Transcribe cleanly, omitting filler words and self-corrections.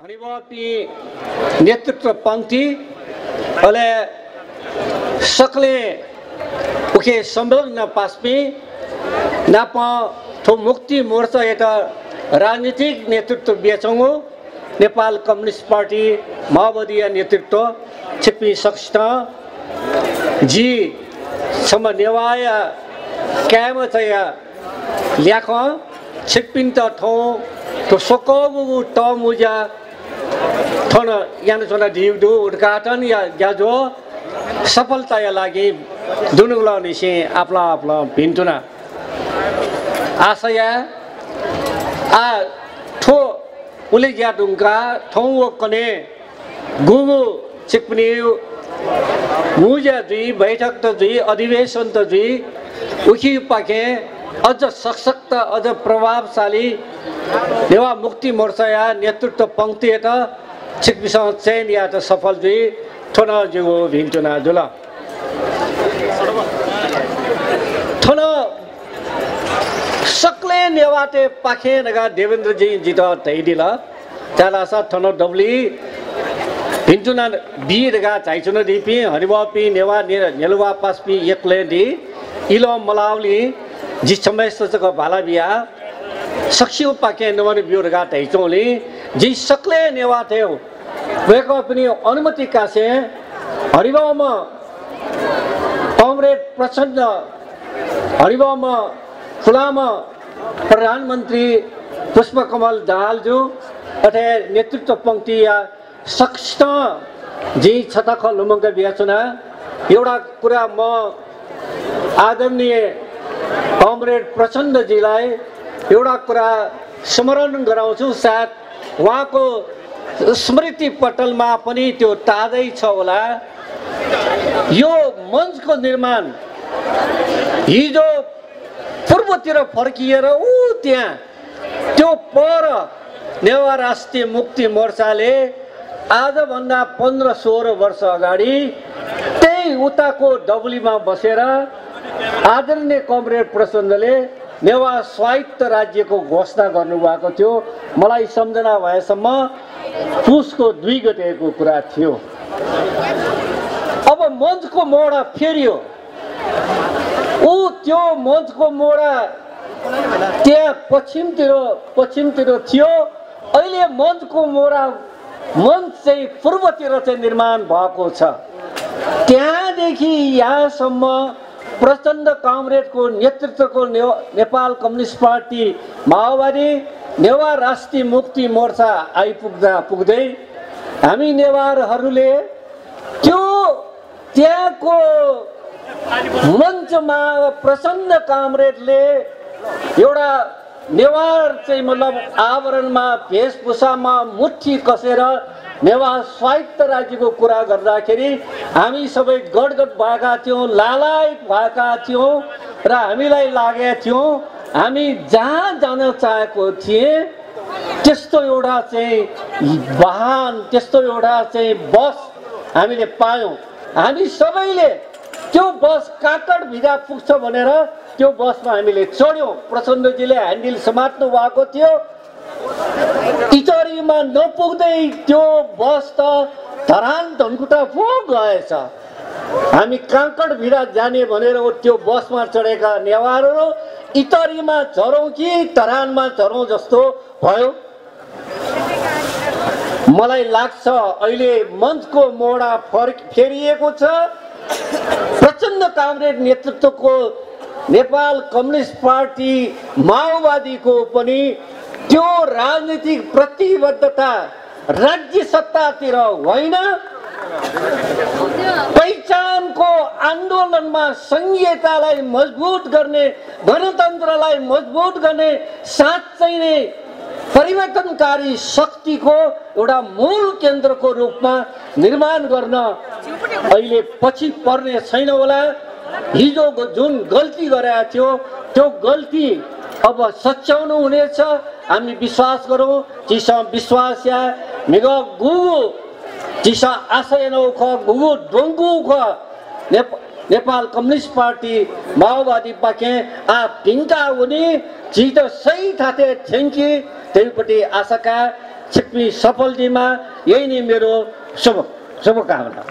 हरिवापी नेतृत्व पंक्ति अले सकले उके संलग्न पासपी नापा थो मुक्ति मोर्चा एटा राजनीतिक नेतृत्व बेचंगो नेपाल कम्युनिस्ट पार्टी माओवादी नेतृत्व छिपी सक्ष्टा जी सम नेवाय कैम तया ल्याख छिपिन त थो तो सोकोबु त मुजा थन यान छना दिउदु उद्घाटन या ज्याजो सफलता या लागि दुनुगला निसे आपला आपला भिन्टुना आशया आ थो उले ज्यादुंगा थौ कने गुगु छिकपनि मुजा दुई बैठक त दुई अधिवेशन त दुई उखि पाके अझ सशक्त अझ प्रभावशाली नेवा मुक्ति मोर्चा या नेतृत्व पंक्ति त छिकबिस चैन या त सफल दुई थोना जुगो भिन्टुना जुला थोना सकले नेवाते पाखे नगा देवेंद्र जी जित तैदिला चाला सा थोनो डबली भिन्टुना बी रगा चाइचुन दिपी हरिवापी नेवा नेलुवा पासपी एकले दि इलो मलावली जी समयसको भाला बिया सक्सिउ पाके नवन बियो रगा तैचोली जी सकले नेवा थियो वेको पनि अनुमति कासे हरिवामा कांग्रेस प्रचण्ड हरिवामा खुलामा प्रधानमन्त्री पुष्पकमल दाहालज्यू अथे नेतृत्व पंक्ति या सक्ष्ट जी छताख लुमंग बियाचुना एउटा कुरा म आदरणीय कांग्रेस प्रचण्ड जीलाई एउटा कुरा स्मरण गराउँछु साथ उहाँको स्मृति पटलमा पनि त्यो ताजै छ होला यो मञ्चको निर्माण हिजो पूर्वतिर फर्किएर उ त्यहाँ त्यो पर नेवा राष्ट्रिय मुक्ति मोर्चाले आजभन्दा 15-16 वर्ष अगाडि त्यही उताको डबलीमा बसेर आदरणीय कमरेड प्रचण्डले नेवा स्वायत्त राज्यको घोषणा गर्नुभएको थियो मलाई सम्झना भएसम्म पुसको 2 गतेको कुरा थियो। अब मञ्चको मोडा फेरियो ऊ त्यो मञ्चको मोडा त्यहाँ पश्चिमतिर थियो अहिले मञ्चको मोडा मञ्च चाहिँ पूर्वतिर चाहिँ निर्माण भएको छ त्यहाँदेखि यहाँसम्म प्रचण्ड कांग्रेसको नेतृत्वको नेपाल कम्युनिस्ट पार्टी माओवादी नेवा राष्ट्रिय मुक्ति मोर्चा पुग्दै हामी नेवारहरूले त्यो त्यहाँको मञ्चमा प्रचण्ड कांग्रेसले एउटा नेवार चाहिँ मतलब आवरणमा भेषभूषामा मुठी कसेर नेवा स्वायत्त राज्यको कुरा गर्दाखेरि हामी सबै गडगड भएका थियौँ लालायत भएका थियौँ र हामीलाई लागेको थियो हामी जहाँ जान चाहेको थिए त्यस्तो एउटा चाहिँ वाहन त्यस्तो एउटा चाहिँ बस हामीले पायौँ हामी सबैले त्यो बस काकड भिजा पुग्छ भनेर त्यो बसमा हामीले चढ्यौँ प्रचण्डजीले ह्यान्डल समात्नु भएको थियो इचरीमा नपुग्दै त्यो बस त धरान धनकुटा पो गएछ हामी काकड भिरा जाने भनेर त्यो बसमा चढेका नेवारहरू इतरीमा झरौँ कि धरानमा झरौँ जस्तो भयो मलाई लाग्छ अहिले मञ्चको मोडा फेरिएको छ प्रचण्ड कांग्रेस नेतृत्वको नेपाल कम्युनिस्ट पार्टी माओवादीको पनि त्यो राजनीतिक प्रतिबद्धता राज्य सत्तातिर होइन पहिचानको आन्दोलनमा संघीयतालाई मजबुत गर्ने गणतन्त्रलाई मजबुत गर्ने साँच्चै नै परिवर्तनकारी शक्तिको एउटा मूल केन्द्रको रूपमा निर्माण गर्न अहिले पछि पर्ने छैन होला हिजो जुन गल्ती गरेका थियो त्यो गल्ती अब सच्याउनु हुनेछ हामी विश्वास गरौँ चिसा विश्वास या मिग गुगु चिसा आशयनौ ख गुगु डोंगु ख नेपाल कम्युनिस्ट पार्टी माओवादी पाके आ पिंका हुने चीज सही थाते छेंकी त्यहीपट्टि आशाका छिप्पी सफलतामा यही नै मेरो शुभकामना।